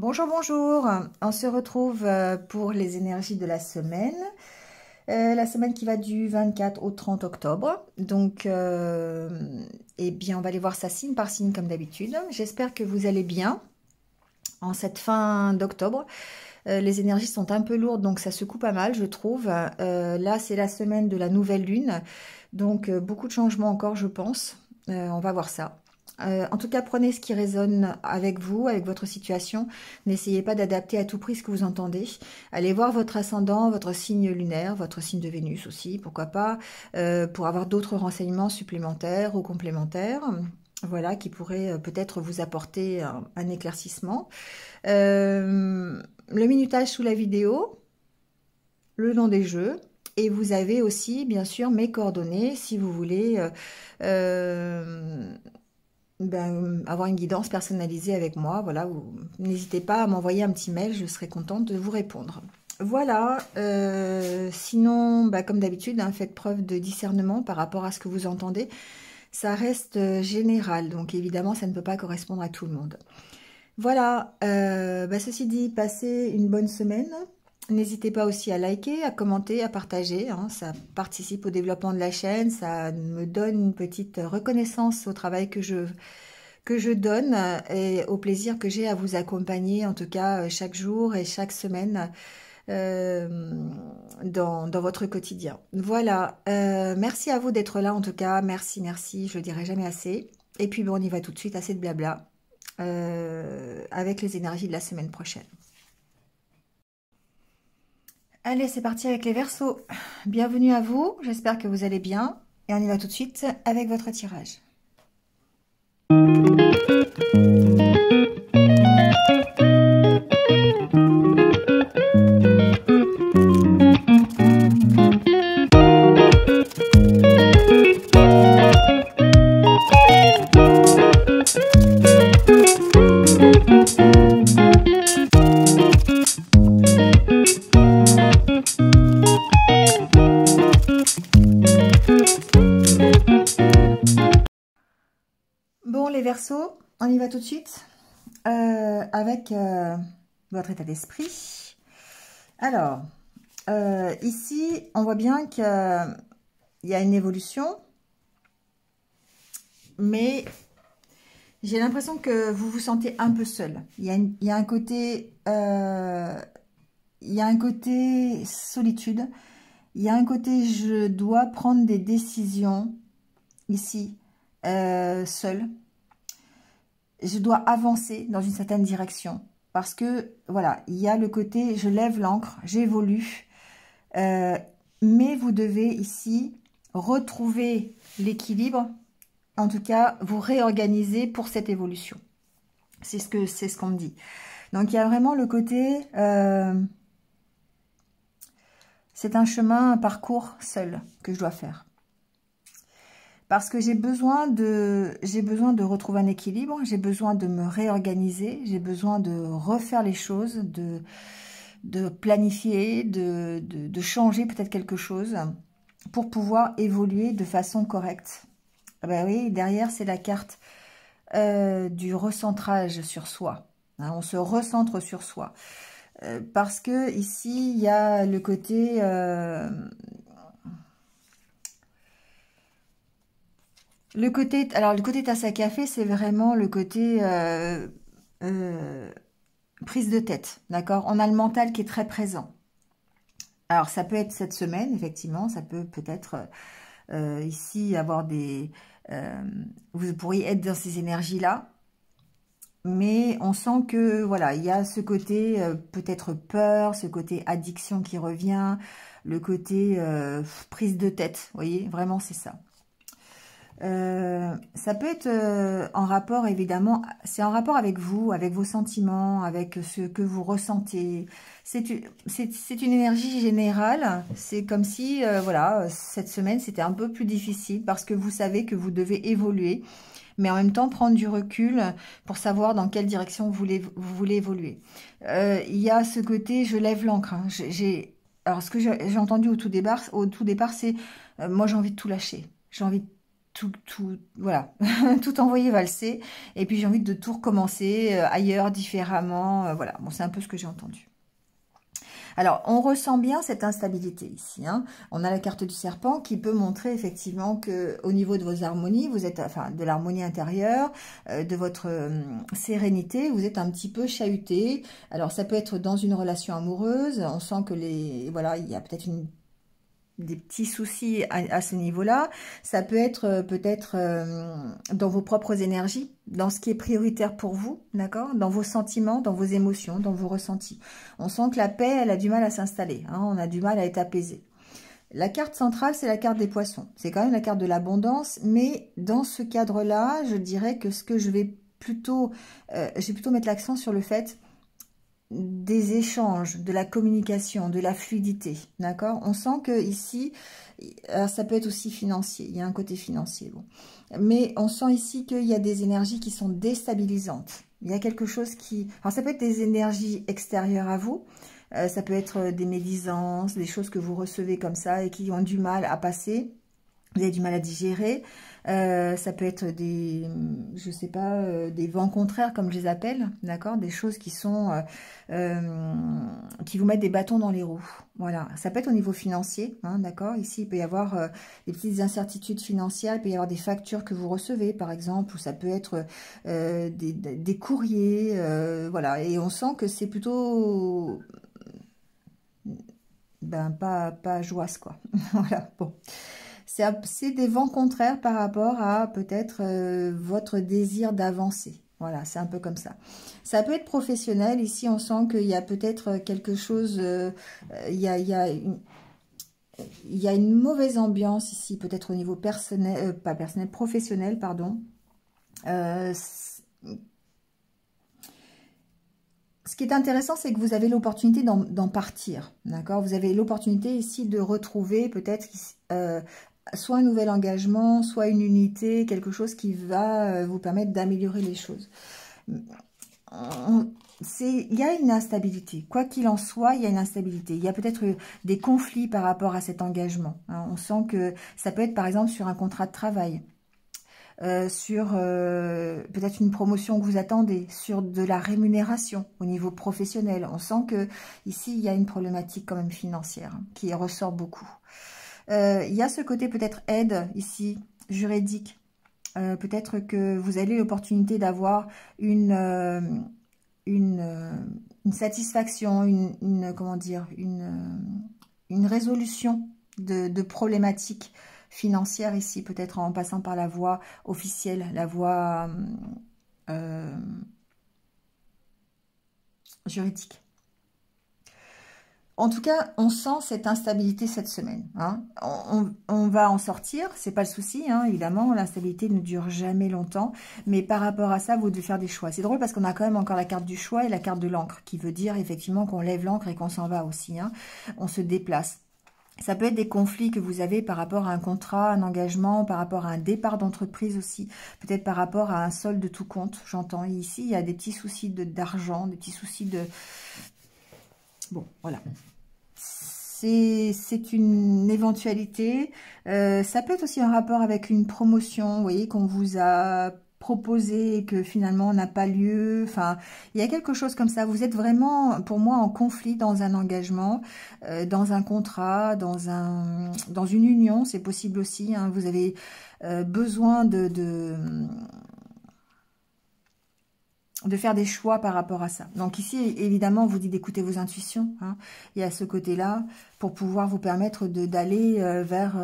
Bonjour, bonjour. On se retrouve pour les énergies de la semaine. La semaine qui va du 24 au 30 octobre. Donc, eh bien, on va aller voir ça signe par signe comme d'habitude. J'espère que vous allez bien en cette fin d'octobre. Les énergies sont un peu lourdes, donc ça secoue pas mal, je trouve. Là, c'est la semaine de la nouvelle lune. Donc, beaucoup de changements encore, je pense. On va voir ça. En tout cas, prenez ce qui résonne avec vous, avec votre situation. N'essayez pas d'adapter à tout prix ce que vous entendez. Allez voir votre ascendant, votre signe lunaire, votre signe de Vénus aussi, pourquoi pas, pour avoir d'autres renseignements supplémentaires ou complémentaires. Voilà, qui pourraient peut-être vous apporter un éclaircissement. Le minutage sous la vidéo, le nom des jeux. Et vous avez aussi, bien sûr, mes coordonnées si vous voulez avoir une guidance personnalisée avec moi. Voilà, n'hésitez pas à m'envoyer un petit mail, je serai contente de vous répondre. Voilà, sinon, comme d'habitude, faites preuve de discernement par rapport à ce que vous entendez. Ça reste général, donc évidemment, ça ne peut pas correspondre à tout le monde. Voilà, ceci dit, passez une bonne semaine. N'hésitez pas aussi à liker, à commenter, à partager. Ça participe au développement de la chaîne. Ça me donne une petite reconnaissance au travail que je donne et au plaisir que j'ai à vous accompagner, en tout cas chaque jour et chaque semaine dans votre quotidien. Voilà, merci à vous d'être là en tout cas. Merci, merci, je le dirai jamais assez. Et puis on y va tout de suite, assez de blabla. Avec les énergies de la semaine prochaine. Allez, c'est parti avec les Verseaux. Bienvenue à vous, j'espère que vous allez bien. Et on y va tout de suite avec votre tirage. Bon, les Verseaux, on y va tout de suite avec votre état d'esprit. Alors, ici, on voit bien qu'il y a une évolution, mais j'ai l'impression que vous vous sentez un peu seul. Il y a un côté solitude. Il y a un côté je dois prendre des décisions ici seul. Je dois avancer dans une certaine direction parce que voilà, il y a le côté je lève l'ancre, j'évolue, mais vous devez ici retrouver l'équilibre, en tout cas vous réorganiser pour cette évolution. C'est ce qu'on me dit. Donc il y a vraiment le côté c'est un chemin, un parcours seul que je dois faire. Parce que j'ai besoin de retrouver un équilibre, j'ai besoin de me réorganiser, j'ai besoin de refaire les choses, de planifier, de changer peut-être quelque chose pour pouvoir évoluer de façon correcte. Ben oui, derrière c'est la carte du recentrage sur soi. On se recentre sur soi. Parce que ici il y a le côté... le côté tasse à café, c'est vraiment le côté prise de tête, d'accord? On a le mental qui est très présent. Alors, ça peut être cette semaine, effectivement, ça peut-être ici avoir des... vous pourriez être dans ces énergies-là, mais on sent que, voilà, il y a ce côté peut-être peur, ce côté addiction qui revient, le côté prise de tête, vous voyez? Vraiment, c'est ça. Ça peut être en rapport, évidemment, c'est en rapport avec vous, avec vos sentiments, avec ce que vous ressentez. C'est une énergie générale. C'est comme si, voilà, cette semaine, c'était un peu plus difficile parce que vous savez que vous devez évoluer, mais en même temps prendre du recul pour savoir dans quelle direction vous voulez évoluer. Il y a ce côté, je lève l'ancre. Alors, ce que j'ai entendu au tout départ, c'est moi, j'ai envie de tout lâcher. J'ai envie de voilà, tout envoyer valser. Et puis j'ai envie de tout recommencer ailleurs, différemment. Voilà, bon, c'est un peu ce que j'ai entendu. Alors, on ressent bien cette instabilité ici. Hein. On a la carte du serpent qui peut montrer effectivement que au niveau de vos harmonies, vous êtes, enfin, de l'harmonie intérieure, de votre sérénité, vous êtes un petit peu chahuté. Alors, ça peut être dans une relation amoureuse. On sent que voilà, il y a peut-être des petits soucis à ce niveau-là. Ça peut être peut-être dans vos propres énergies, dans ce qui est prioritaire pour vous, d'accord? Dans vos sentiments, dans vos émotions, dans vos ressentis. On sent que la paix, elle a du mal à s'installer. Hein, on a du mal à être apaisé. La carte centrale, c'est la carte des poissons. C'est quand même la carte de l'abondance, mais dans ce cadre-là, je dirais que ce que je vais plutôt mettre l'accent sur le fait des échanges, de la communication, de la fluidité, d'accord? On sent que ici, ça peut être aussi financier, il y a un côté financier, bon. Mais on sent ici qu'il y a des énergies qui sont déstabilisantes. Il y a quelque chose qui... Alors ça peut être des énergies extérieures à vous, ça peut être des médisances, des choses que vous recevez comme ça et qui ont du mal à passer. Vous avez du mal à digérer. Ça peut être des, je sais pas, des vents contraires comme je les appelle, d'accord, des choses qui sont, qui vous mettent des bâtons dans les roues. Voilà, ça peut être au niveau financier, hein, d'accord. Ici, il peut y avoir des petites incertitudes financières, il peut y avoir des factures que vous recevez, par exemple, ou ça peut être des courriers, voilà. Et on sent que c'est plutôt, ben pas joyeuse quoi. Voilà, bon. C'est des vents contraires par rapport à peut-être votre désir d'avancer. Voilà, c'est un peu comme ça. Ça peut être professionnel. Ici, on sent qu'il y a peut-être quelque chose... il y a une mauvaise ambiance ici, peut-être au niveau personnel, pas personnel, professionnel, pardon. Ce qui est intéressant, c'est que vous avez l'opportunité d'en partir, d'accord? Vous avez l'opportunité ici de retrouver peut-être soit un nouvel engagement, soit une unité, quelque chose qui va vous permettre d'améliorer les choses. Il y a une instabilité. Quoi qu'il en soit, il y a une instabilité. Il y a peut-être des conflits par rapport à cet engagement. Hein. On sent que ça peut être par exemple sur un contrat de travail. Sur peut-être une promotion que vous attendez, sur de la rémunération au niveau professionnel. On sent que ici, il y a une problématique quand même financière hein, qui ressort beaucoup. Il y a ce côté peut-être aide ici, juridique. Peut-être que vous avez l'opportunité d'avoir une satisfaction, comment dire, une résolution de problématiques financières ici, peut-être en passant par la voie officielle, la voie juridique. En tout cas, on sent cette instabilité cette semaine. Hein. On va en sortir, c'est pas le souci, hein, évidemment. L'instabilité ne dure jamais longtemps. Mais par rapport à ça, vous devez faire des choix. C'est drôle parce qu'on a quand même encore la carte du choix et la carte de l'encre, qui veut dire effectivement qu'on lève l'encre et qu'on s'en va aussi. Hein. On se déplace. Ça peut être des conflits que vous avez par rapport à un contrat, un engagement, par rapport à un départ d'entreprise aussi. Peut-être par rapport à un solde de tout compte, j'entends. Ici, il y a des petits soucis d'argent, des petits soucis de... Bon, voilà. C'est une éventualité. Ça peut être aussi un rapport avec une promotion, vous voyez, qu'on vous a proposé et que finalement n'a pas lieu. Enfin, il y a quelque chose comme ça. Vous êtes vraiment, pour moi, en conflit dans un engagement, dans un contrat, dans une union, c'est possible aussi. Hein. Vous avez besoin de faire des choix par rapport à ça. Donc ici, évidemment, on vous dit d'écouter vos intuitions. Hein. Il y a ce côté-là pour pouvoir vous permettre d'aller vers...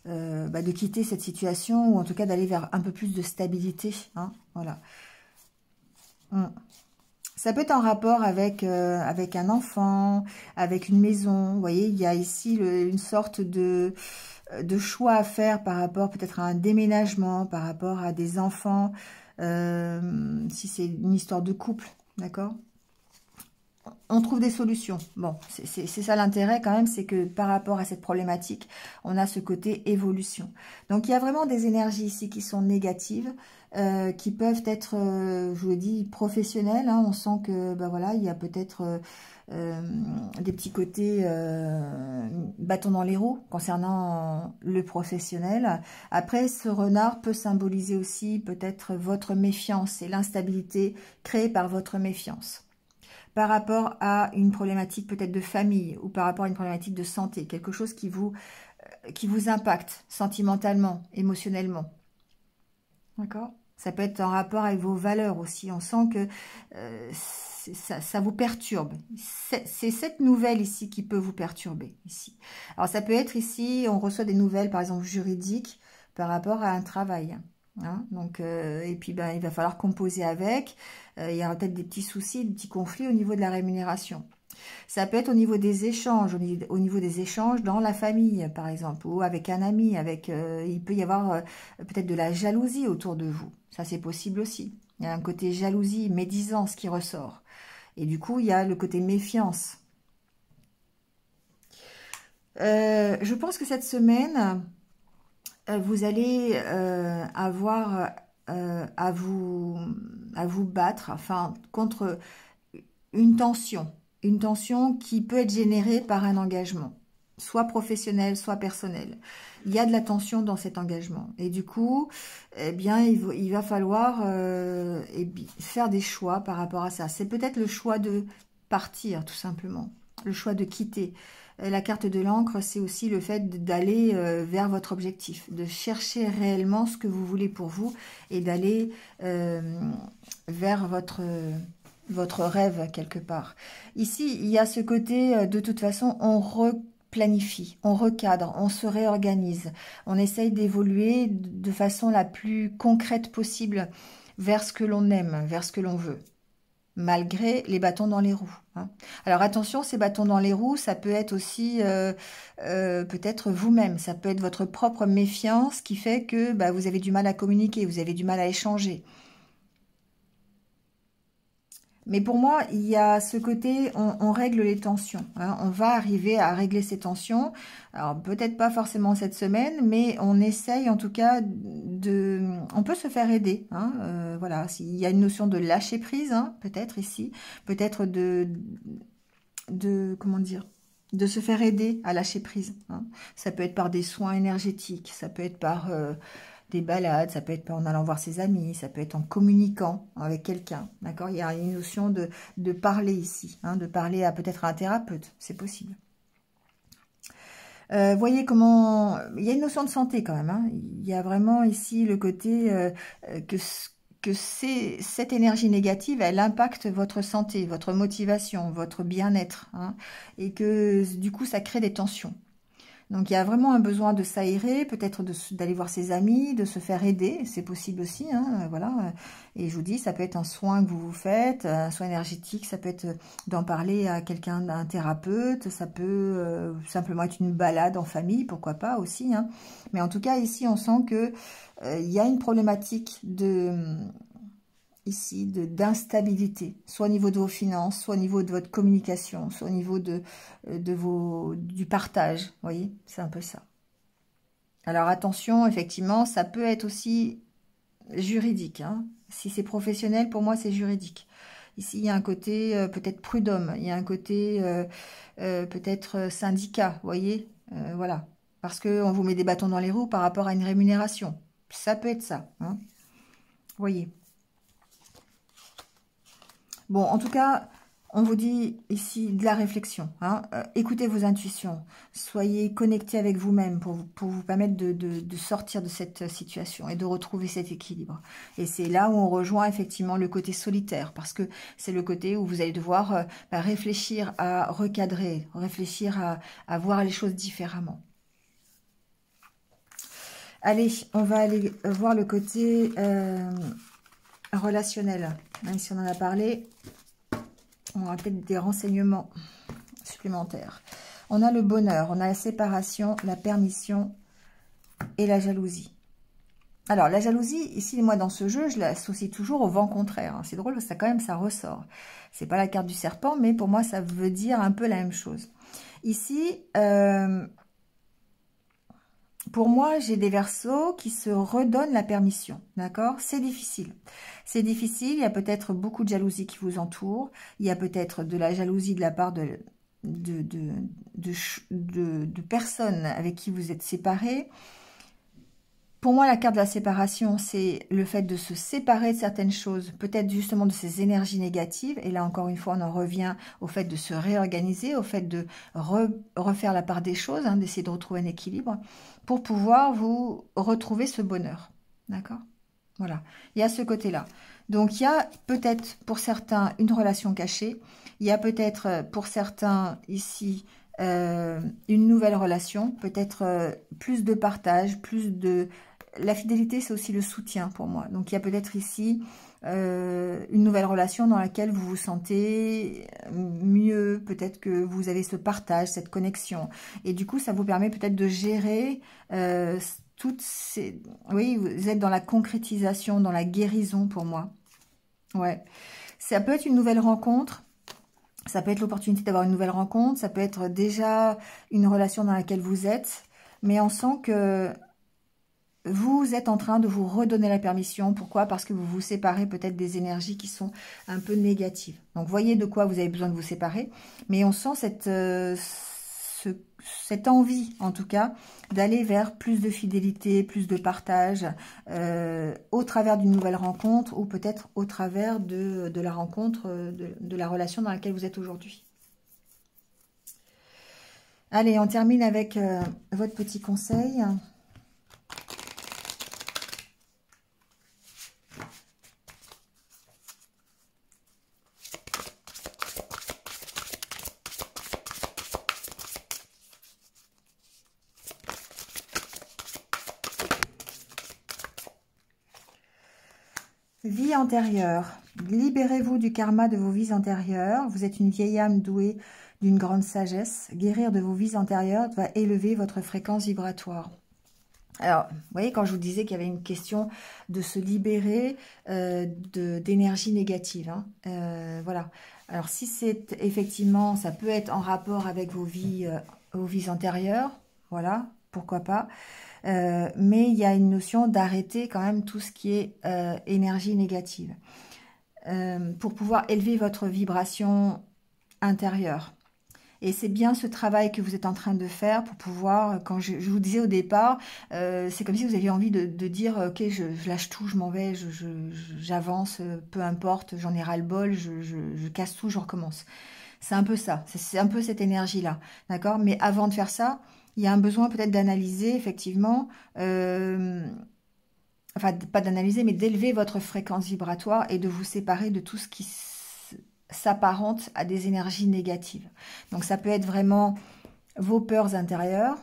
de quitter cette situation ou en tout cas d'aller vers un peu plus de stabilité. Hein. Voilà. Ça peut être en rapport avec un enfant, avec une maison. Vous voyez, il y a ici une sorte de choix à faire par rapport peut-être à un déménagement, par rapport à des enfants, si c'est une histoire de couple, d'accord? on trouve des solutions. Bon, c'est ça l'intérêt quand même, c'est que par rapport à cette problématique, on a ce côté évolution. Donc, il y a vraiment des énergies ici qui sont négatives, qui peuvent être, je vous le dis, professionnelles. Hein. On sent que, ben voilà, il y a peut-être des petits côtés bâton dans les roues concernant le professionnel. Après, ce renard peut symboliser aussi peut-être votre méfiance et l'instabilité créée par votre méfiance. Par rapport à une problématique peut-être de famille ou par rapport à une problématique de santé, quelque chose qui vous impacte sentimentalement, émotionnellement. D'accord? Ça peut être en rapport avec vos valeurs aussi. On sent que ça vous perturbe. C'est cette nouvelle ici qui peut vous perturber. Ici. Alors ça peut être ici, on reçoit des nouvelles par exemple juridiques par rapport à un travail. Hein, donc, et puis ben, il va falloir composer avec. Il y aura peut-être des petits soucis, des petits conflits au niveau de la rémunération. Ça peut être au niveau des échanges, au niveau des échanges dans la famille, par exemple, ou avec un ami. Il peut y avoir peut-être de la jalousie autour de vous. Ça, c'est possible aussi. Il y a un côté jalousie, médisance qui ressort. Et du coup, il y a le côté méfiance. Je pense que cette semaine, vous allez avoir à vous battre, enfin, contre une tension qui peut être générée par un engagement, soit professionnel, soit personnel. Il y a de la tension dans cet engagement. Et du coup, eh bien, il va falloir faire des choix par rapport à ça. C'est peut-être le choix de partir, tout simplement. Le choix de quitter. La carte de l'encre, c'est aussi le fait d'aller vers votre objectif, de chercher réellement ce que vous voulez pour vous et d'aller vers votre rêve quelque part. Ici, il y a ce côté, de toute façon, on replanifie, on recadre, on se réorganise, on essaye d'évoluer de façon la plus concrète possible vers ce que l'on aime, vers ce que l'on veut. Malgré les bâtons dans les roues. Hein. Alors attention, ces bâtons dans les roues, ça peut être aussi peut-être vous-même, ça peut être votre propre méfiance qui fait que bah, vous avez du mal à communiquer, vous avez du mal à échanger. Mais pour moi, il y a ce côté, on règle les tensions. Hein, on va arriver à régler ces tensions. Alors, peut-être pas forcément cette semaine, mais on essaye en tout cas de... On peut se faire aider. Hein, voilà, s'il y a une notion de lâcher prise, hein, peut-être ici. Peut-être comment dire, de se faire aider à lâcher prise. Hein. Ça peut être par des soins énergétiques, ça peut être par... des balades, ça peut être en allant voir ses amis, ça peut être en communiquant avec quelqu'un, d'accord? Il y a une notion de parler ici, hein, de parler à peut-être un thérapeute, c'est possible. Voyez comment... Il y a une notion de santé quand même, hein. Il y a vraiment ici le côté que cette énergie négative, elle impacte votre santé, votre motivation, votre bien-être, hein, et que du coup, ça crée des tensions. Donc, il y a vraiment un besoin de s'aérer, peut-être d'aller voir ses amis, de se faire aider. C'est possible aussi, hein, voilà. Et je vous dis, ça peut être un soin que vous vous faites, un soin énergétique. Ça peut être d'en parler à quelqu'un, un thérapeute. Ça peut simplement être une balade en famille, pourquoi pas aussi. Hein. Mais en tout cas, ici, on sent que il y a une problématique ici d'instabilité, soit au niveau de vos finances, soit au niveau de votre communication, soit au niveau du partage, vous voyez, c'est un peu ça. Alors attention, effectivement, ça peut être aussi juridique, hein. Si c'est professionnel, pour moi c'est juridique. Ici, il y a un côté peut-être prud'homme, il y a un côté peut-être syndicat, vous voyez, voilà. Parce qu'on vous met des bâtons dans les roues par rapport à une rémunération. Ça peut être ça, hein. Vous voyez. Bon, en tout cas, on vous dit ici de la réflexion. Hein. Écoutez vos intuitions. Soyez connectés avec vous-même pour vous permettre de sortir de cette situation et de retrouver cet équilibre. Et c'est là où on rejoint effectivement le côté solitaire, parce que c'est le côté où vous allez devoir réfléchir à recadrer, réfléchir à voir les choses différemment. Allez, on va aller voir le côté... relationnel, même si on en a parlé, on aura peut-être des renseignements supplémentaires. On a le bonheur, on a la séparation, la permission et la jalousie. Alors, la jalousie, ici, moi, dans ce jeu, je l'associe toujours au vent contraire. Hein. C'est drôle, parce que ça, quand même, ça ressort. C'est pas la carte du serpent, mais pour moi, ça veut dire un peu la même chose. Ici, pour moi, j'ai des Verseaux qui se redonnent la permission, d'accord? C'est difficile. C'est difficile, il y a peut-être beaucoup de jalousie qui vous entoure. Il y a peut-être de la jalousie de la part de personnes avec qui vous êtes séparés. Pour moi, la carte de la séparation, c'est le fait de se séparer de certaines choses, peut-être justement de ces énergies négatives. Et là, encore une fois, on en revient au fait de se réorganiser, au fait de refaire la part des choses, hein, d'essayer de retrouver un équilibre pour pouvoir vous retrouver ce bonheur. D'accord? Voilà, il y a ce côté-là. Donc, il y a peut-être pour certains une relation cachée. Il y a peut-être pour certains ici une nouvelle relation, peut-être plus de partage, plus de... La fidélité, c'est aussi le soutien pour moi. Donc, il y a peut-être ici une nouvelle relation dans laquelle vous vous sentez mieux. Peut-être que vous avez ce partage, cette connexion. Et du coup, ça vous permet peut-être de gérer toutes ces... Oui, vous êtes dans la concrétisation, dans la guérison pour moi. Ouais. Ça peut être une nouvelle rencontre. Ça peut être l'opportunité d'avoir une nouvelle rencontre. Ça peut être déjà une relation dans laquelle vous êtes. Mais on sent que... vous êtes en train de vous redonner la permission. Pourquoi? Parce que vous vous séparez peut-être des énergies qui sont un peu négatives. Donc, voyez de quoi vous avez besoin de vous séparer. Mais on sent cette envie, en tout cas, d'aller vers plus de fidélité, plus de partage, au travers d'une nouvelle rencontre ou peut-être au travers de la rencontre, de la relation dans laquelle vous êtes aujourd'hui. Allez, on termine avec votre petit conseil. Vie antérieure. Libérez-vous du karma de vos vies antérieures. Vous êtes une vieille âme douée d'une grande sagesse. Guérir de vos vies antérieures va élever votre fréquence vibratoire. Alors, vous voyez, quand je vous disais qu'il y avait une question de se libérer d'énergie négative. Hein, voilà. Alors, si c'est effectivement, ça peut être en rapport avec vos vies antérieures. Voilà, pourquoi pas. Mais il y a une notion d'arrêter quand même tout ce qui est énergie négative pour pouvoir élever votre vibration intérieure. Et c'est bien ce travail que vous êtes en train de faire pour pouvoir, quand je vous disais au départ, c'est comme si vous aviez envie de dire, ok, je lâche tout, je m'en vais, j'avance, peu importe, j'en ai ras-le-bol, je casse tout, je recommence. C'est un peu ça, c'est un peu cette énergie-là, d'accord? Mais avant de faire ça, il y a un besoin peut-être d'analyser, effectivement, enfin, pas d'analyser, mais d'élever votre fréquence vibratoire et de vous séparer de tout ce qui s'apparente à des énergies négatives. Donc, ça peut être vraiment vos peurs intérieures,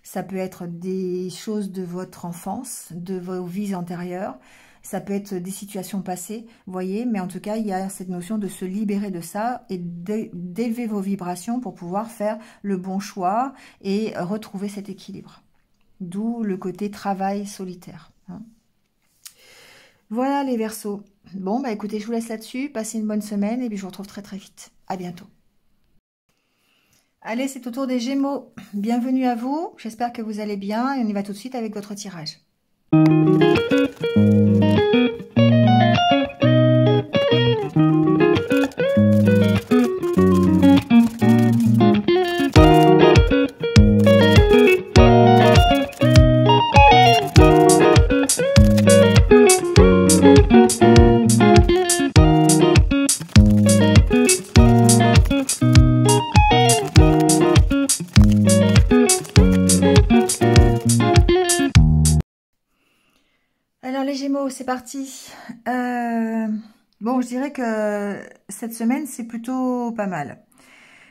ça peut être des choses de votre enfance, de vos vies antérieures, ça peut être des situations passées, vous voyez, mais en tout cas, il y a cette notion de se libérer de ça et d'élever vos vibrations pour pouvoir faire le bon choix et retrouver cet équilibre. D'où le côté travail solitaire. Hein. Voilà les Verseaux. Bon, bah écoutez, je vous laisse là-dessus. Passez une bonne semaine et puis je vous retrouve très très vite. À bientôt. Allez, c'est au tour des Gémeaux. Bienvenue à vous. J'espère que vous allez bien et on y va tout de suite avec votre tirage. Alors les Gémeaux, c'est parti. Bon, je dirais que cette semaine, c'est plutôt pas mal.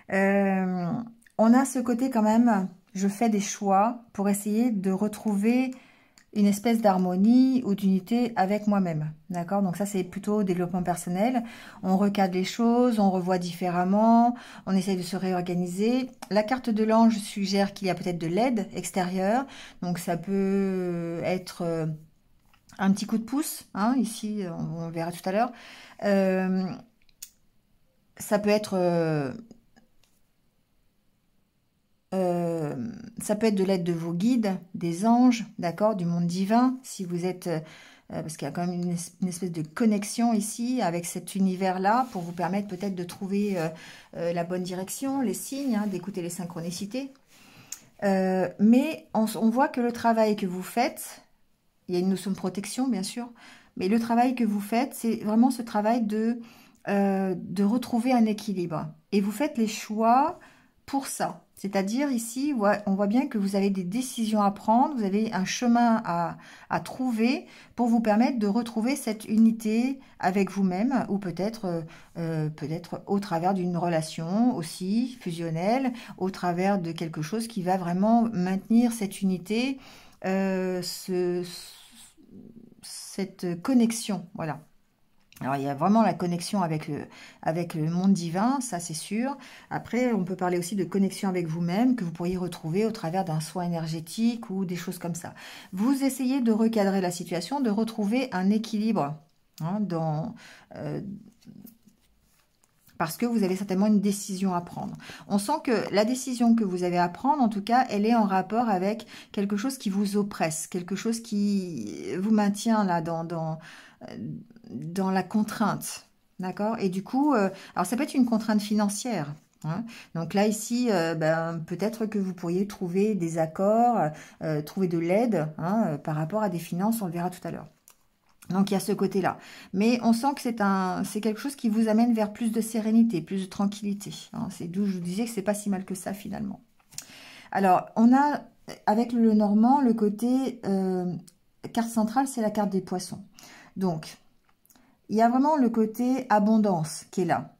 On a ce côté quand même, je fais des choix pour essayer de retrouver une espèce d'harmonie ou d'unité avec moi-même. D'accord? Donc ça, c'est plutôt développement personnel. On recadre les choses, on revoit différemment, on essaye de se réorganiser. La carte de l'ange suggère qu'il y a peut-être de l'aide extérieure. Donc ça peut être un petit coup de pouce, hein, ici, on verra tout à l'heure. Ça peut être... ça peut être de l'aide de vos guides, des anges, d'accord, du monde divin, si vous êtes... parce qu'il y a quand même une espèce de connexion ici avec cet univers-là pour vous permettre peut-être de trouver la bonne direction, les signes, hein, d'écouter les synchronicités. Mais on voit que le travail que vous faites, il y a une notion de protection, bien sûr, mais le travail que vous faites, c'est vraiment ce travail de retrouver un équilibre. Et vous faites les choix pour ça. C'est-à-dire ici, on voit bien que vous avez des décisions à prendre, vous avez un chemin à trouver pour vous permettre de retrouver cette unité avec vous-même, ou peut-être au travers d'une relation aussi fusionnelle, au travers de quelque chose qui va vraiment maintenir cette unité, cette connexion, voilà. Alors, il y a vraiment la connexion avec le monde divin, ça c'est sûr. Après, on peut parler aussi de connexion avec vous-même, que vous pourriez retrouver au travers d'un soin énergétique ou des choses comme ça. Vous essayez de recadrer la situation, de retrouver un équilibre, hein, parce que vous avez certainement une décision à prendre. On sent que la décision que vous avez à prendre, en tout cas, elle est en rapport avec quelque chose qui vous oppresse, quelque chose qui vous maintient là dans la contrainte, d'accord? Et du coup, alors ça peut être une contrainte financière, hein. Donc là, ici, peut-être que vous pourriez trouver des accords, trouver de l'aide, hein, par rapport à des finances, on le verra tout à l'heure. Donc il y a ce côté-là. Mais on sent que c'est quelque chose qui vous amène vers plus de sérénité, plus de tranquillité, hein. C'est d'où je vous disais que c'est pas si mal que ça finalement. Alors, on a, avec le Normand, le côté carte centrale, c'est la carte des poissons. Donc, il y a vraiment le côté abondance qui est là.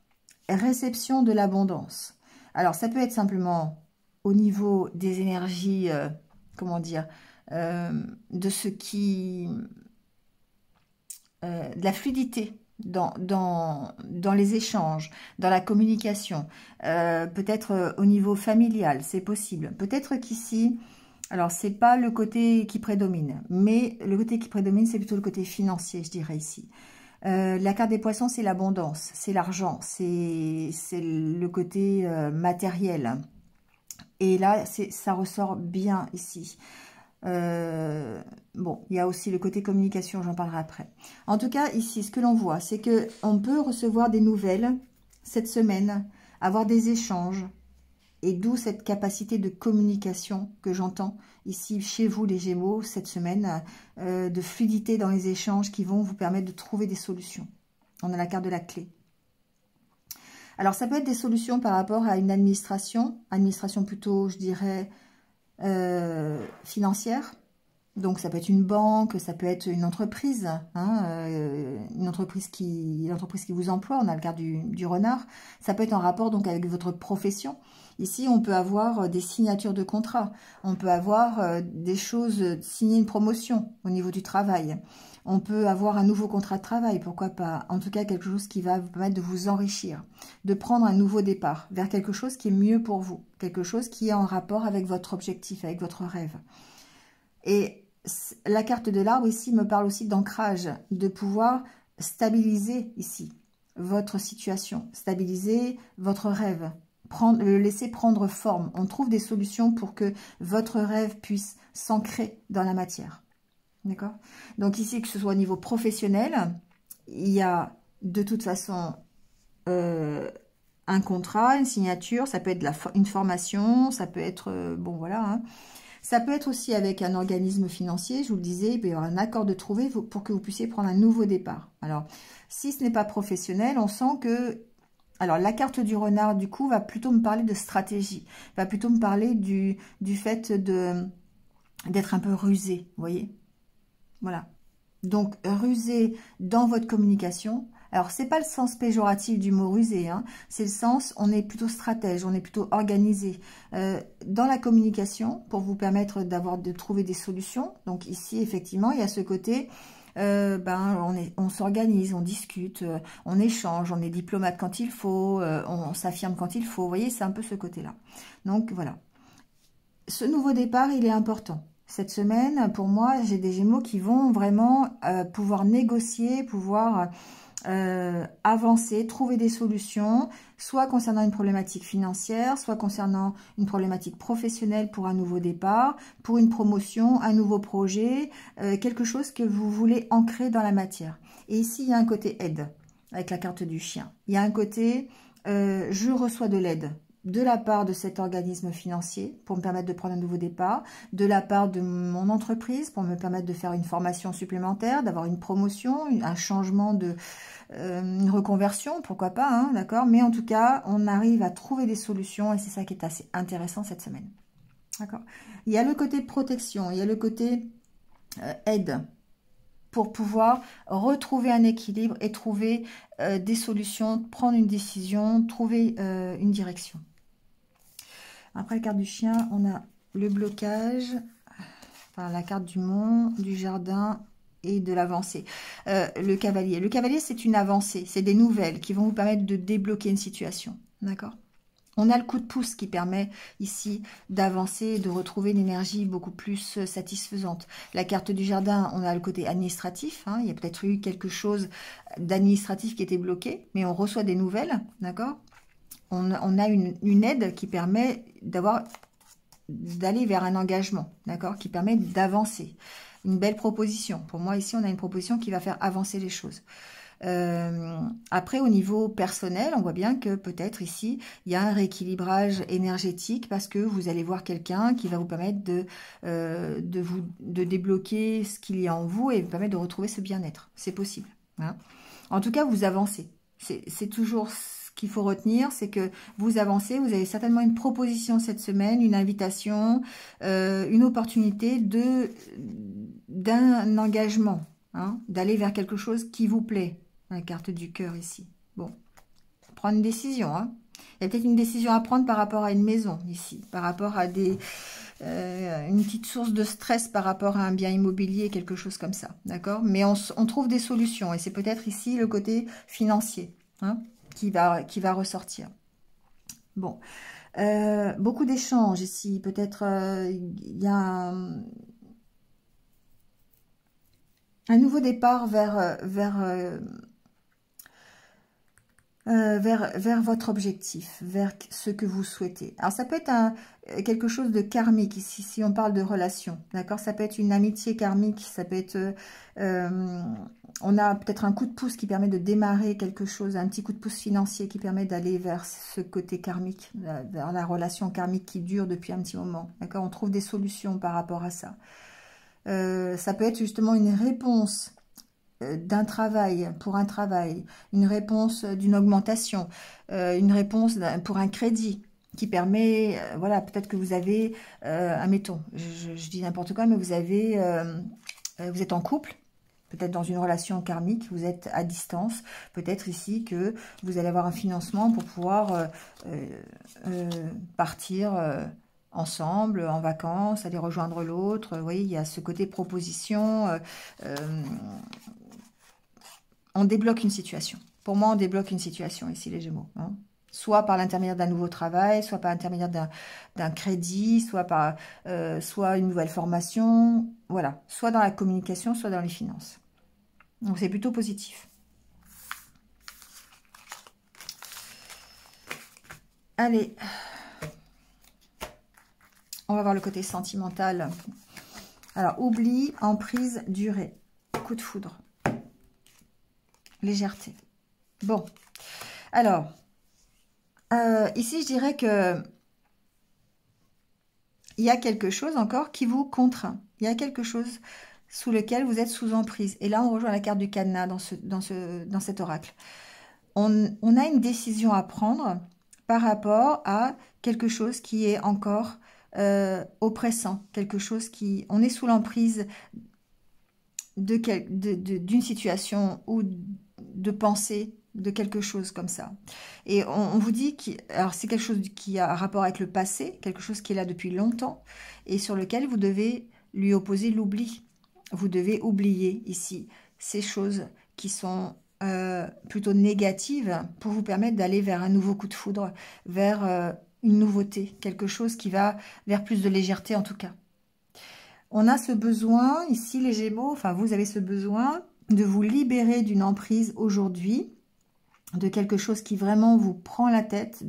Réception de l'abondance. Alors, ça peut être simplement au niveau des énergies, comment dire, de ce qui... de la fluidité dans les échanges, dans la communication, peut-être au niveau familial, c'est possible. Peut-être qu'ici, alors c'est pas le côté qui prédomine, mais le côté qui prédomine, c'est plutôt le côté financier, je dirais ici. La carte des poissons, c'est l'abondance, c'est l'argent, c'est le côté matériel. Et là, ça ressort bien ici. Bon, il y a aussi le côté communication, j'en parlerai après. En tout cas, ici, ce que l'on voit, c'est que on peut recevoir des nouvelles cette semaine, avoir des échanges, et d'où cette capacité de communication que j'entends ici chez vous, les Gémeaux, cette semaine, de fluidité dans les échanges qui vont vous permettre de trouver des solutions. On a la carte de la clé. Alors, ça peut être des solutions par rapport à une administration plutôt, je dirais, financière. Donc ça peut être une banque, ça peut être une entreprise, hein, une entreprise qui vous emploie. On a le cas du renard. Ça peut être en rapport donc avec votre profession. Ici, on peut avoir des signatures de contrats. On peut avoir des choses, signer une promotion au niveau du travail. On peut avoir un nouveau contrat de travail, pourquoi pas. En tout cas, quelque chose qui va vous permettre de vous enrichir, de prendre un nouveau départ vers quelque chose qui est mieux pour vous, quelque chose qui est en rapport avec votre objectif, avec votre rêve. Et la carte de l'arbre ici me parle aussi d'ancrage, de pouvoir stabiliser ici votre situation, stabiliser votre rêve, le laisser prendre forme. On trouve des solutions pour que votre rêve puisse s'ancrer dans la matière. D'accord? Donc ici, que ce soit au niveau professionnel, il y a de toute façon un contrat, une signature, ça peut être une formation, ça peut être, bon voilà, hein. Ça peut être aussi avec un organisme financier, je vous le disais, il peut y avoir un accord de trouver pour que vous puissiez prendre un nouveau départ. Alors, si ce n'est pas professionnel, on sent que... Alors, la carte du renard, du coup, va plutôt me parler de stratégie, va plutôt me parler du fait d'être un peu rusé, vous voyez? Voilà. Donc, rusé dans votre communication. Alors, c'est pas le sens péjoratif du mot rusé, hein. C'est le sens, on est plutôt stratège, on est plutôt organisé dans la communication pour vous permettre de trouver des solutions. Donc ici, effectivement, il y a ce côté, on s'organise, on discute, on échange, on est diplomate quand il faut, on s'affirme quand il faut. Vous voyez, c'est un peu ce côté-là. Donc voilà. Ce nouveau départ, il est important. Cette semaine, pour moi, j'ai des Gémeaux qui vont vraiment pouvoir négocier, pouvoir avancer, trouver des solutions, soit concernant une problématique financière, soit concernant une problématique professionnelle pour un nouveau départ, pour une promotion, un nouveau projet, quelque chose que vous voulez ancrer dans la matière. Et ici, il y a un côté aide, avec la carte du chien. Il y a un côté, je reçois de l'aide de la part de cet organisme financier pour me permettre de prendre un nouveau départ, de la part de mon entreprise pour me permettre de faire une formation supplémentaire, d'avoir une promotion, un changement de une reconversion, pourquoi pas, hein, d'accord. Mais en tout cas, on arrive à trouver des solutions et c'est ça qui est assez intéressant cette semaine. D'accord. Il y a le côté protection, il y a le côté aide pour pouvoir retrouver un équilibre et trouver des solutions, prendre une décision, trouver une direction. Après la carte du chien, on a le blocage, enfin, la carte du mont, du jardin et de l'avancée. Le cavalier. Le cavalier, c'est une avancée, c'est des nouvelles qui vont vous permettre de débloquer une situation. D'accord ? On a le coup de pouce qui permet ici d'avancer et de retrouver une énergie beaucoup plus satisfaisante. La carte du jardin, on a le côté administratif. Hein, il y a peut-être eu quelque chose d'administratif qui était bloqué, mais on reçoit des nouvelles, d'accord ? On a une aide qui permet d'aller vers un engagement, d'accord ? Qui permet d'avancer. Une belle proposition. Pour moi, ici, on a une proposition qui va faire avancer les choses. Après, au niveau personnel, on voit bien que peut-être ici, il y a un rééquilibrage énergétique parce que vous allez voir quelqu'un qui va vous permettre de débloquer ce qu'il y a en vous et vous permettre de retrouver ce bien-être. C'est possible. Hein. En tout cas, vous avancez. C'est toujours ce qu'il faut retenir, c'est que vous avancez, vous avez certainement une proposition cette semaine, une invitation, une opportunité d'un engagement, hein, d'aller vers quelque chose qui vous plaît. La carte du cœur ici. Bon, prendre une décision. Hein. Il y a peut-être une décision à prendre par rapport à une maison ici, par rapport à une petite source de stress par rapport à un bien immobilier, quelque chose comme ça. D'accord? Mais on trouve des solutions et c'est peut-être ici le côté financier, hein, qui va ressortir. Bon, beaucoup d'échanges ici. Peut-être il y a un nouveau départ vers votre objectif, vers ce que vous souhaitez. Alors, ça peut être quelque chose de karmique, ici, si on parle de relation, d'accord? Ça peut être une amitié karmique, ça peut être... on a peut-être un coup de pouce qui permet de démarrer quelque chose, un petit coup de pouce financier qui permet d'aller vers ce côté karmique, vers la relation karmique qui dure depuis un petit moment, d'accord? On trouve des solutions par rapport à ça. Ça peut être justement une réponse d'un travail, pour un travail, une réponse d'une augmentation, une réponse pour un crédit qui permet, voilà, peut-être que vous avez, admettons, je dis n'importe quoi, mais vous êtes en couple, peut-être dans une relation karmique, vous êtes à distance, peut-être ici que vous allez avoir un financement pour pouvoir partir ensemble, en vacances, aller rejoindre l'autre. Vous voyez, il y a ce côté proposition. On débloque une situation. Pour moi, on débloque une situation ici, les Gémeaux. Hein. Soit par l'intermédiaire d'un nouveau travail, soit par l'intermédiaire d'un crédit, soit une nouvelle formation. Voilà, soit dans la communication, soit dans les finances. Donc, c'est plutôt positif. Allez, on va voir le côté sentimental. Alors, oubli, emprise, durée, coup de foudre. Légèreté. Bon, alors, ici, je dirais que il y a quelque chose encore qui vous contraint. Il y a quelque chose sous lequel vous êtes sous emprise. Et là, on rejoint la carte du cadenas dans cet oracle. On a une décision à prendre par rapport à quelque chose qui est encore oppressant. Quelque chose qui... On est sous l'emprise d'une situation ou de pensée, de quelque chose comme ça. Et on vous dit alors c'est quelque chose qui a un rapport avec le passé, quelque chose qui est là depuis longtemps et sur lequel vous devez lui opposer l'oubli. Vous devez oublier ici ces choses qui sont plutôt négatives pour vous permettre d'aller vers un nouveau coup de foudre, vers une nouveauté, quelque chose qui va vers plus de légèreté en tout cas. On a ce besoin, ici les Gémeaux, enfin vous avez ce besoin de vous libérer d'une emprise aujourd'hui, de quelque chose qui vraiment vous prend la tête.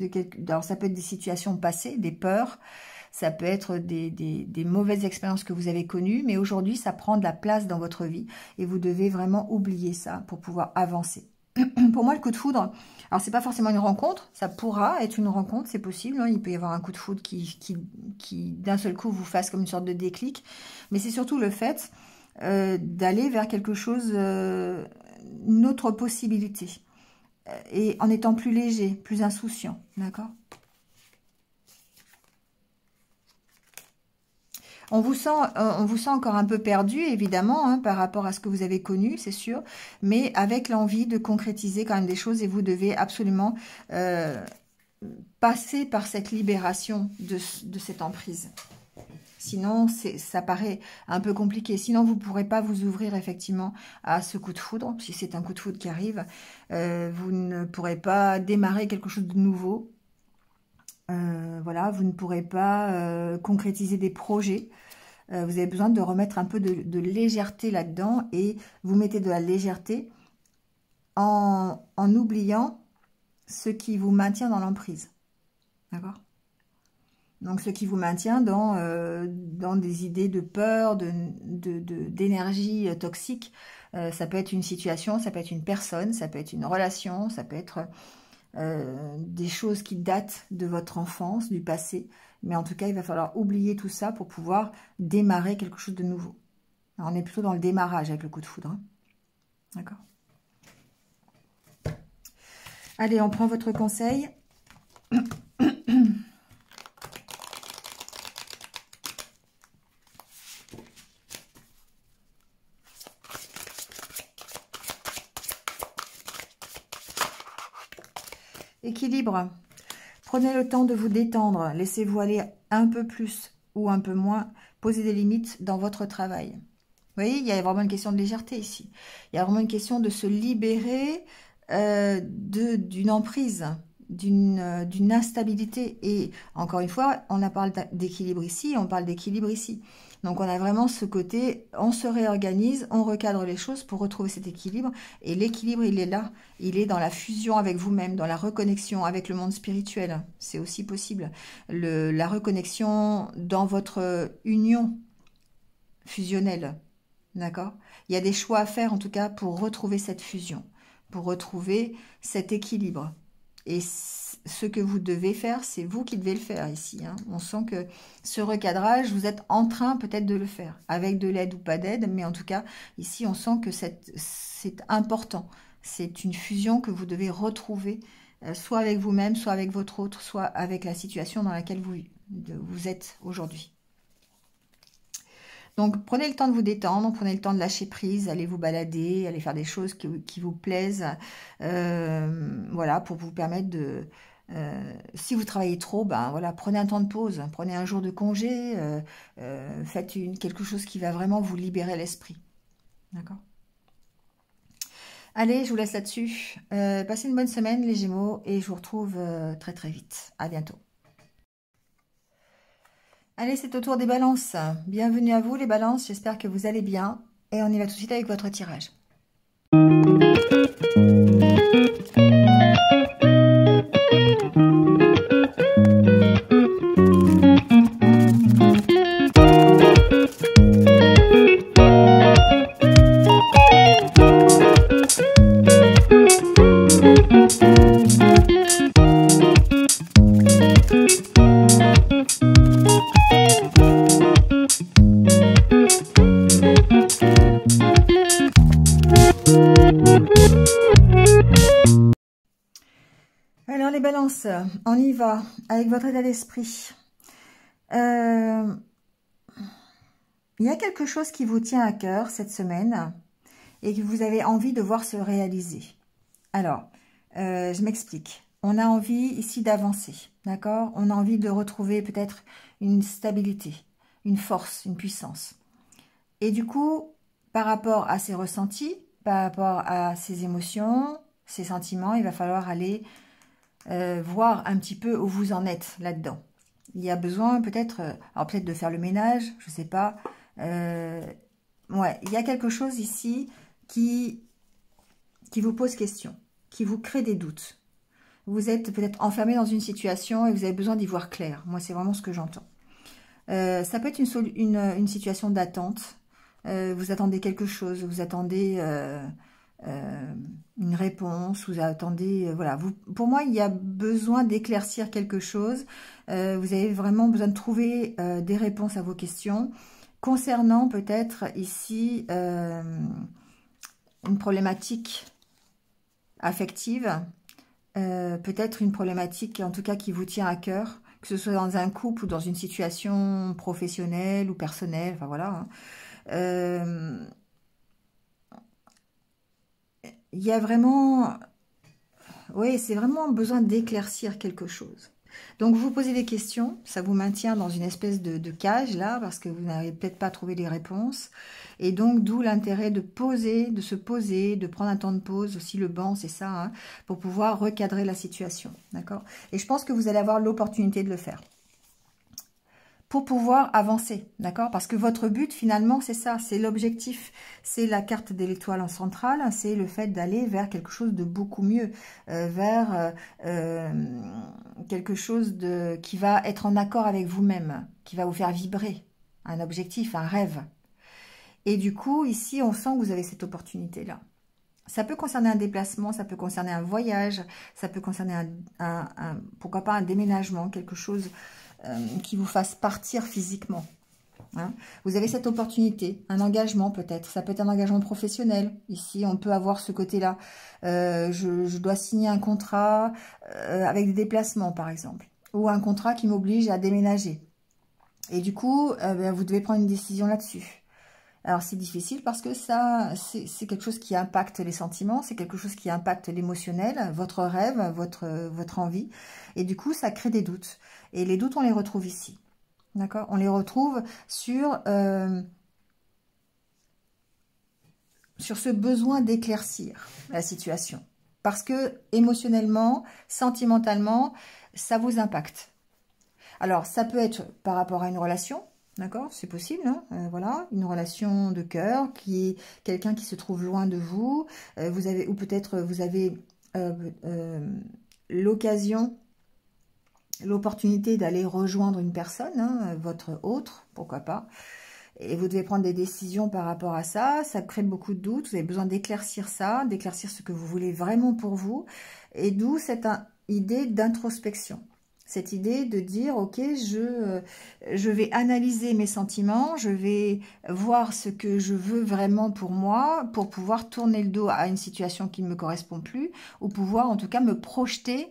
Alors ça peut être des situations passées, des peurs, ça peut être des mauvaises expériences que vous avez connues, mais aujourd'hui ça prend de la place dans votre vie et vous devez vraiment oublier ça pour pouvoir avancer. Pour moi, le coup de foudre, alors c'est pas forcément une rencontre, ça pourra être une rencontre, c'est possible, hein, il peut y avoir un coup de foudre qui d'un seul coup vous fasse comme une sorte de déclic, mais c'est surtout le fait d'aller vers quelque chose, une autre possibilité, et en étant plus léger, plus insouciant, d'accord? On vous sent encore un peu perdu, évidemment, hein, par rapport à ce que vous avez connu, c'est sûr, mais avec l'envie de concrétiser quand même des choses, et vous devez absolument passer par cette libération de cette emprise. Sinon, ça paraît un peu compliqué. Sinon, vous ne pourrez pas vous ouvrir effectivement à ce coup de foudre. Si c'est un coup de foudre qui arrive, vous ne pourrez pas démarrer quelque chose de nouveau. Voilà, vous ne pourrez pas concrétiser des projets. Vous avez besoin de remettre un peu de légèreté là-dedans, et vous mettez de la légèreté en oubliant ce qui vous maintient dans l'emprise. D'accord? Donc, ce qui vous maintient dans des idées de peur, d'énergie toxique. Ça peut être une situation, ça peut être une personne, ça peut être une relation, ça peut être des choses qui datent de votre enfance, du passé. Mais en tout cas, il va falloir oublier tout ça pour pouvoir démarrer quelque chose de nouveau. Alors, on est plutôt dans le démarrage avec le coup de foudre. Hein. D'accord? Allez, on prend votre conseil. Équilibre. Prenez le temps de vous détendre. Laissez-vous aller un peu plus ou un peu moins. Posez des limites dans votre travail. Vous voyez, il y a vraiment une question de légèreté ici. Il y a vraiment une question de se libérer d'une emprise, d'une instabilité. Et encore une fois, on parle d'équilibre ici, on parle d'équilibre ici. Donc on a vraiment ce côté, on se réorganise, on recadre les choses pour retrouver cet équilibre. Et l'équilibre, il est là. Il est dans la fusion avec vous-même, dans la reconnexion avec le monde spirituel. C'est aussi possible. La reconnexion dans votre union fusionnelle. D'accord? Il y a des choix à faire en tout cas pour retrouver cette fusion, pour retrouver cet équilibre. Et ce que vous devez faire, c'est vous qui devez le faire ici. Hein. On sent que ce recadrage, vous êtes en train peut-être de le faire, avec de l'aide ou pas d'aide, mais en tout cas, ici, on sent que c'est important. C'est une fusion que vous devez retrouver, soit avec vous-même, soit avec votre autre, soit avec la situation dans laquelle vous êtes aujourd'hui. Donc, prenez le temps de vous détendre, prenez le temps de lâcher prise, allez vous balader, allez faire des choses qui vous plaisent, voilà, pour vous permettre de... si vous travaillez trop, ben voilà, prenez un temps de pause, prenez un jour de congé, faites quelque chose qui va vraiment vous libérer l'esprit. D'accord? Allez, je vous laisse là-dessus. Passez une bonne semaine, les Gémeaux, et je vous retrouve très très vite. À bientôt. Allez, c'est au tour des balances. Bienvenue à vous les balances, j'espère que vous allez bien. Et on y va tout de suite avec votre tirage. Alors les balances, on y va avec votre état d'esprit. Il y a quelque chose qui vous tient à cœur cette semaine et que vous avez envie de voir se réaliser. Alors, je m'explique. On a envie ici d'avancer, d'accord? On a envie de retrouver peut-être une stabilité, une force, une puissance. Et du coup, par rapport à ces ressentis, par rapport à ces émotions, ces sentiments, il va falloir aller voir un petit peu où vous en êtes là-dedans. Il y a besoin peut-être, alors peut-être de faire le ménage, je ne sais pas, Ouais, il y a quelque chose ici qui vous pose question, qui vous crée des doutes. Vous êtes peut-être enfermé dans une situation et vous avez besoin d'y voir clair. Moi, c'est vraiment ce que j'entends. Ça peut être une situation d'attente. Vous attendez quelque chose, vous attendez une réponse, vous attendez... voilà. Pour moi, il y a besoin d'éclaircir quelque chose. Vous avez vraiment besoin de trouver des réponses à vos questions concernant peut-être ici une problématique affective, peut-être une problématique en tout cas qui vous tient à cœur, que ce soit dans un couple ou dans une situation professionnelle ou personnelle, enfin voilà. Il y a vraiment, oui, c'est vraiment besoin d'éclaircir quelque chose. Donc vous posez des questions, ça vous maintient dans une espèce de cage là, parce que vous n'avez peut-être pas trouvé les réponses. Et donc d'où l'intérêt de poser, de se poser, de prendre un temps de pause, aussi le banc, c'est ça, hein, pour pouvoir recadrer la situation, d'accord? Et je pense que vous allez avoir l'opportunité de le faire. Pour pouvoir avancer, d'accord? Parce que votre but, finalement, c'est ça, c'est l'objectif. C'est la carte de l'étoile en centrale, c'est le fait d'aller vers quelque chose de beaucoup mieux, vers quelque chose qui va être en accord avec vous-même, qui va vous faire vibrer, un objectif, un rêve. Et du coup, ici, on sent que vous avez cette opportunité-là. Ça peut concerner un déplacement, ça peut concerner un voyage, ça peut concerner pourquoi pas un déménagement, quelque chose qui vous fasse partir physiquement. Hein. Vous avez cette opportunité, un engagement peut-être, ça peut être un engagement professionnel. Ici, on peut avoir ce côté-là. Je dois signer un contrat avec des déplacements, par exemple, ou un contrat qui m'oblige à déménager. Et du coup, vous devez prendre une décision là-dessus. Alors, c'est difficile parce que ça, c'est quelque chose qui impacte les sentiments, c'est quelque chose qui impacte l'émotionnel, votre rêve, votre envie. Et du coup, ça crée des doutes. Et les doutes, on les retrouve ici. D'accord? On les retrouve sur ce besoin d'éclaircir la situation. Parce que émotionnellement, sentimentalement, ça vous impacte. Alors, ça peut être par rapport à une relation. D'accord, c'est possible, hein, voilà, une relation de cœur, qui est quelqu'un qui se trouve loin de vous, ou peut-être vous avez l'opportunité d'aller rejoindre une personne, hein, votre autre, pourquoi pas, et vous devez prendre des décisions par rapport à ça, ça crée beaucoup de doutes, vous avez besoin d'éclaircir ça, d'éclaircir ce que vous voulez vraiment pour vous, et d'où cette idée d'introspection. Cette idée de dire, ok, je vais analyser mes sentiments, je vais voir ce que je veux vraiment pour moi, pour pouvoir tourner le dos à une situation qui ne me correspond plus, ou pouvoir en tout cas me projeter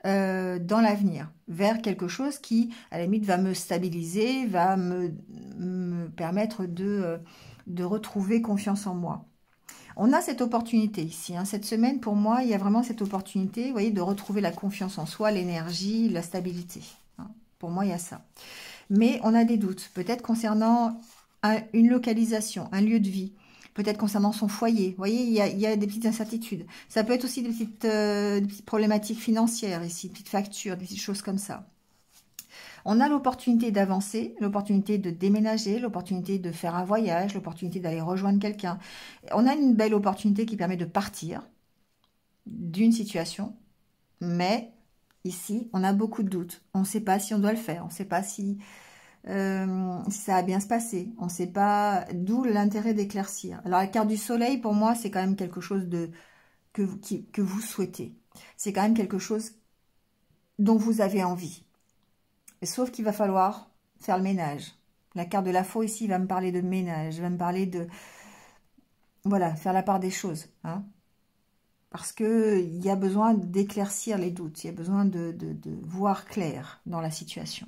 dans l'avenir, vers quelque chose qui, à la limite, va me stabiliser, va me permettre de retrouver confiance en moi. On a cette opportunité ici, hein. Cette semaine, pour moi, il y a vraiment cette opportunité, vous voyez, de retrouver la confiance en soi, l'énergie, la stabilité. Hein. Pour moi, il y a ça. Mais on a des doutes, peut-être concernant une localisation, un lieu de vie, peut-être concernant son foyer. Vous voyez, il y a des petites incertitudes. Ça peut être aussi des petites problématiques financières ici, des petites factures, des petites choses comme ça. On a l'opportunité d'avancer, l'opportunité de déménager, l'opportunité de faire un voyage, l'opportunité d'aller rejoindre quelqu'un. On a une belle opportunité qui permet de partir d'une situation, mais ici, on a beaucoup de doutes. On ne sait pas si on doit le faire, on ne sait pas si ça va bien se passer. On ne sait pas, d'où l'intérêt d'éclaircir. Alors, la carte du soleil, pour moi, c'est quand même quelque chose que vous souhaitez. C'est quand même quelque chose dont vous avez envie. Sauf qu'il va falloir faire le ménage. La carte de la faux ici va me parler de ménage, va me parler de... Voilà, faire la part des choses. Hein, parce qu'il y a besoin d'éclaircir les doutes, il y a besoin de voir clair dans la situation.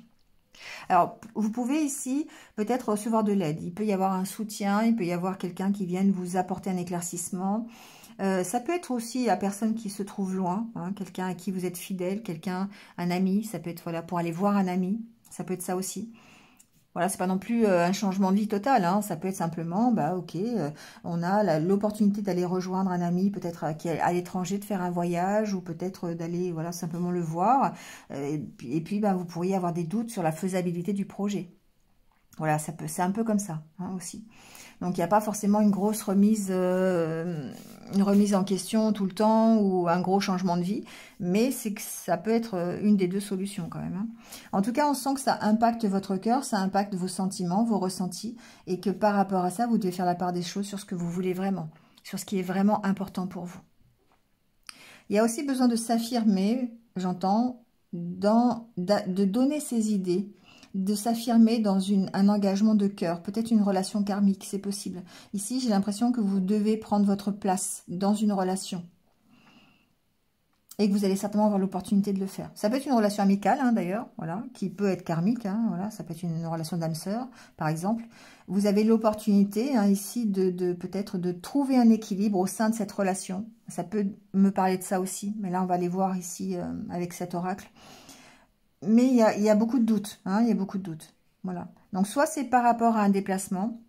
Alors, vous pouvez ici peut-être recevoir de l'aide. Il peut y avoir un soutien, il peut y avoir quelqu'un qui vienne vous apporter un éclaircissement. Ça peut être aussi la personne qui se trouve loin, hein, quelqu'un à qui vous êtes fidèle, un ami, ça peut être voilà, pour aller voir un ami, ça peut être ça aussi. Voilà, c'est pas non plus un changement de vie total, hein, ça peut être simplement, bah ok, on a l'opportunité d'aller rejoindre un ami, peut-être qui est à l'étranger, de faire un voyage, ou peut-être d'aller voilà simplement le voir, et puis bah, vous pourriez avoir des doutes sur la faisabilité du projet. Voilà, c'est un peu comme ça hein, aussi. Donc, il n'y a pas forcément une grosse remise, une remise en question tout le temps ou un gros changement de vie. Mais c'est que ça peut être une des deux solutions quand même. Hein. En tout cas, on sent que ça impacte votre cœur, ça impacte vos sentiments, vos ressentis. Et que par rapport à ça, vous devez faire la part des choses sur ce que vous voulez vraiment. Sur ce qui est vraiment important pour vous. Il y a aussi besoin de s'affirmer, j'entends, de donner ses idées, de s'affirmer dans un engagement de cœur, peut-être une relation karmique, c'est possible. Ici, j'ai l'impression que vous devez prendre votre place dans une relation et que vous allez certainement avoir l'opportunité de le faire. Ça peut être une relation amicale, hein, d'ailleurs, voilà, qui peut être karmique, hein, voilà, ça peut être une relation d'âme-sœur, par exemple. Vous avez l'opportunité, hein, ici, peut-être de trouver un équilibre au sein de cette relation. Ça peut me parler de ça aussi, mais là, on va aller voir ici avec cet oracle. Mais il y a beaucoup de doutes, hein, il y a beaucoup de doutes. Voilà. Donc, soit c'est par rapport à un déplacement,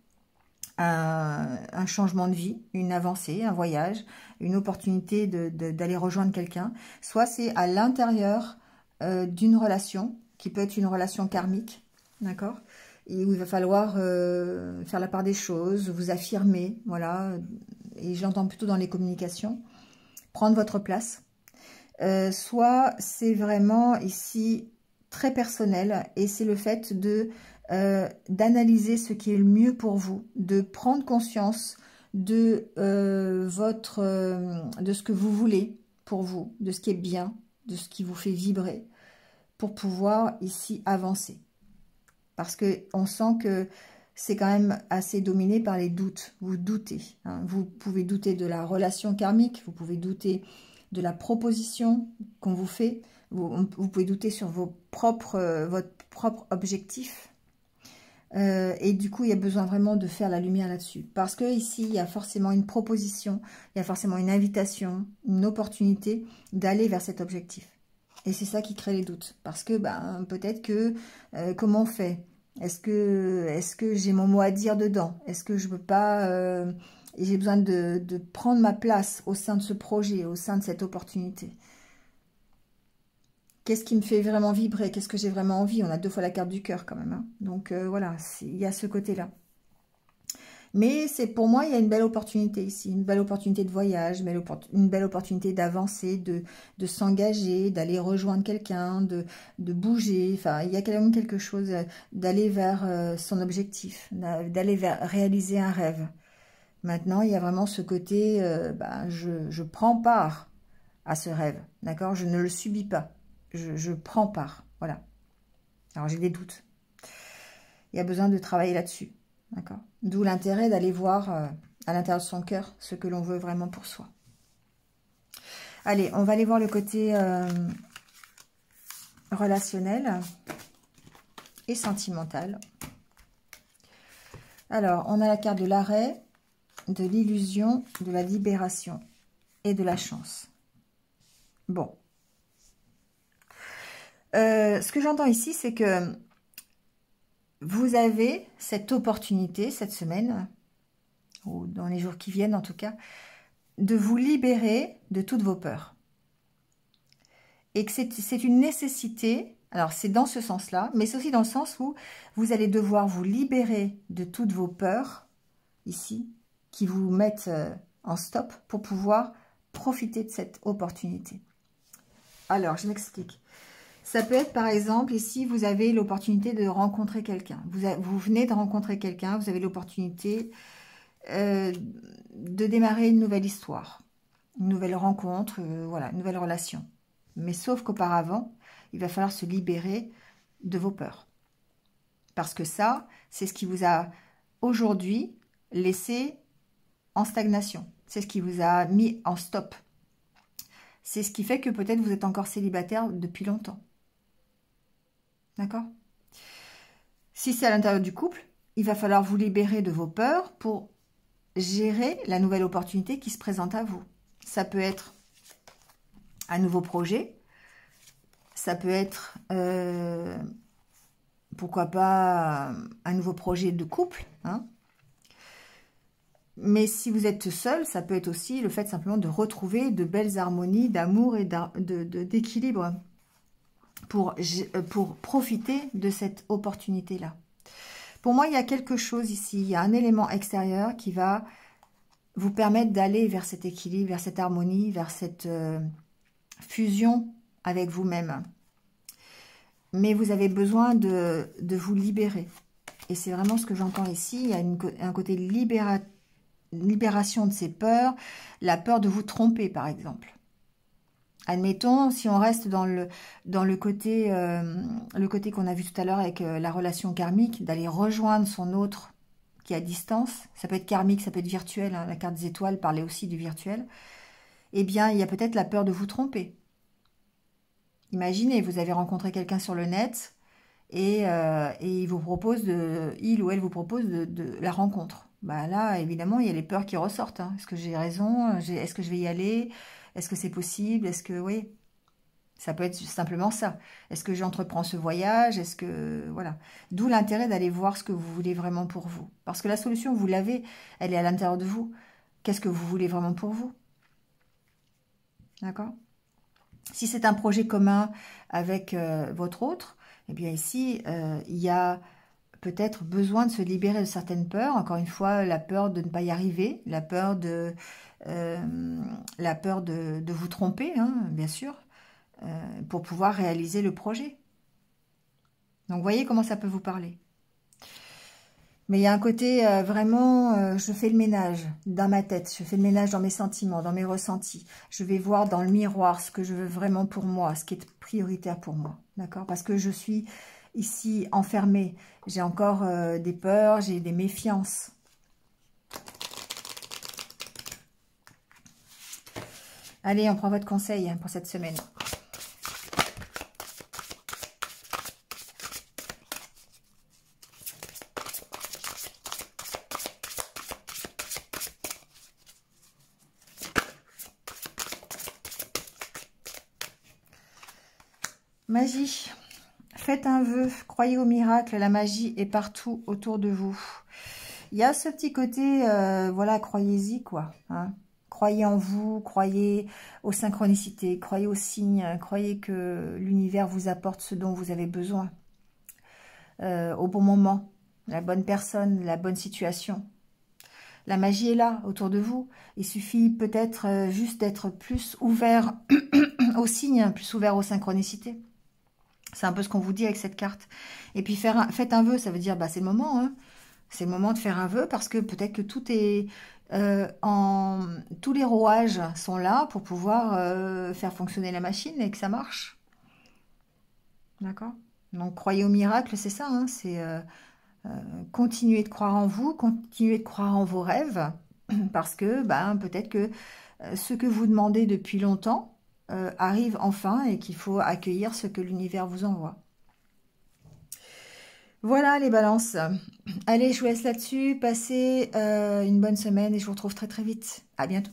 un changement de vie, une avancée, un voyage, une opportunité d'aller rejoindre quelqu'un, soit c'est à l'intérieur d'une relation, qui peut être une relation karmique, d'accord, et où il va falloir faire la part des choses, vous affirmer, voilà, et j'entends plutôt dans les communications, prendre votre place, soit c'est vraiment ici très personnel, et c'est le fait d'analyser ce qui est le mieux pour vous, de prendre conscience de de ce que vous voulez pour vous, de ce qui est bien, de ce qui vous fait vibrer, pour pouvoir ici avancer. Parce que on sent que c'est quand même assez dominé par les doutes. Vous doutez. Hein. Vous pouvez douter de la relation karmique, vous pouvez douter de la proposition qu'on vous fait, vous pouvez douter sur votre propre objectif. Et du coup, il y a besoin vraiment de faire la lumière là-dessus. Parce que ici, il y a forcément une proposition, il y a forcément une invitation, une opportunité d'aller vers cet objectif. Et c'est ça qui crée les doutes. Parce que ben, peut-être que, comment on fait? Est-ce que j'ai mon mot à dire dedans? Est-ce que je peux pas... j'ai besoin de prendre ma place au sein de ce projet, au sein de cette opportunité. Qu'est-ce qui me fait vraiment vibrer? Qu'est-ce que j'ai vraiment envie? On a 2 fois la carte du cœur quand même. Hein. Donc voilà, il y a ce côté-là. Mais pour moi, il y a une belle opportunité ici. Une belle opportunité de voyage, une belle opportunité d'avancer, de s'engager, d'aller rejoindre quelqu'un, de bouger. Enfin, il y a quand même quelque chose d'aller vers son objectif, d'aller vers réaliser un rêve. Maintenant, il y a vraiment ce côté, je prends part à ce rêve, d'accord? Je ne le subis pas. Je prends part, voilà. Alors, j'ai des doutes. Il y a besoin de travailler là-dessus, d'accord? D'où l'intérêt d'aller voir à l'intérieur de son cœur ce que l'on veut vraiment pour soi. Allez, on va aller voir le côté relationnel et sentimental. Alors, on a la carte de l'arrêt, de l'illusion, de la libération et de la chance. Bon. Ce que j'entends ici, c'est que vous avez cette opportunité, cette semaine, ou dans les jours qui viennent en tout cas, de vous libérer de toutes vos peurs. Et que c'est une nécessité, alors c'est dans ce sens-là, mais c'est aussi dans le sens où vous allez devoir vous libérer de toutes vos peurs, ici, qui vous mettent en stop pour pouvoir profiter de cette opportunité. Alors, je m'explique. Ça peut être, par exemple, ici, vous avez l'opportunité de rencontrer quelqu'un. Vous venez de rencontrer quelqu'un, vous avez l'opportunité de démarrer une nouvelle histoire, une nouvelle rencontre, voilà, une nouvelle relation. Mais sauf qu'auparavant, il va falloir se libérer de vos peurs. Parce que ça, c'est ce qui vous a aujourd'hui laissé en stagnation. C'est ce qui vous a mis en stop. C'est ce qui fait que peut-être vous êtes encore célibataire depuis longtemps. D'accord? Si c'est à l'intérieur du couple, il va falloir vous libérer de vos peurs pour gérer la nouvelle opportunité qui se présente à vous. Ça peut être un nouveau projet, ça peut être, pourquoi pas, un nouveau projet de couple. Hein. Mais si vous êtes seul, ça peut être aussi le fait simplement de retrouver de belles harmonies d'amour et d'équilibre pour profiter de cette opportunité-là. Pour moi, il y a quelque chose ici. Il y a un élément extérieur qui va vous permettre d'aller vers cet équilibre, vers cette harmonie, vers cette fusion avec vous-même. Mais vous avez besoin de vous libérer. Et c'est vraiment ce que j'entends ici. Il y a un côté libération de ces peurs. La peur de vous tromper, par exemple. Admettons, si on reste dans le côté qu'on a vu tout à l'heure avec la relation karmique, d'aller rejoindre son autre qui est à distance. Ça peut être karmique, ça peut être virtuel. Hein, la carte des étoiles parlait aussi du virtuel. Eh bien, il y a peut-être la peur de vous tromper. Imaginez, vous avez rencontré quelqu'un sur le net et il ou elle vous propose de la rencontre. Bah là, évidemment, il y a les peurs qui ressortent. Hein. Est-ce que j'ai raison? Est-ce que je vais y aller? Est-ce que c'est possible? Est-ce que... Oui, ça peut être simplement ça. Est-ce que j'entreprends ce voyage? Est-ce que... Voilà. D'où l'intérêt d'aller voir ce que vous voulez vraiment pour vous. Parce que la solution, vous l'avez, elle est à l'intérieur de vous. Qu'est-ce que vous voulez vraiment pour vous? D'accord? Si c'est un projet commun avec votre autre, eh bien ici, il y a peut-être besoin de se libérer de certaines peurs. Encore une fois, la peur de ne pas y arriver, la peur de vous tromper, hein, bien sûr, pour pouvoir réaliser le projet. Donc, voyez comment ça peut vous parler. Mais il y a un côté vraiment, je fais le ménage dans ma tête, je fais le ménage dans mes sentiments, dans mes ressentis. Je vais voir dans le miroir ce que je veux vraiment pour moi, ce qui est prioritaire pour moi, d'accord? Parce que je suis ici enfermée, j'ai encore des peurs, j'ai des méfiances. Allez, on prend votre conseil pour cette semaine. Magie, faites un vœu, croyez au miracle, la magie est partout autour de vous. Il y a ce petit côté, voilà, croyez-y quoi. Hein. Croyez en vous, croyez aux synchronicités, croyez aux signes, croyez que l'univers vous apporte ce dont vous avez besoin. Au bon moment, la bonne personne, la bonne situation. La magie est là, autour de vous. Il suffit peut-être juste d'être plus ouvert aux signes, plus ouvert aux synchronicités. C'est un peu ce qu'on vous dit avec cette carte. Et puis faites un vœu, ça veut dire bah, c'est le moment. Hein. C'est le moment de faire un vœu parce que peut-être que tout est tous les rouages sont là pour pouvoir faire fonctionner la machine et que ça marche. D'accord? Donc croyez au miracle, c'est ça. Hein, c'est continuer de croire en vous, continuer de croire en vos rêves parce que ben, peut-être que ce que vous demandez depuis longtemps arrive enfin et qu'il faut accueillir ce que l'univers vous envoie. Voilà les balances. Allez, je vous laisse là-dessus. Passez une bonne semaine et je vous retrouve très très vite. À bientôt.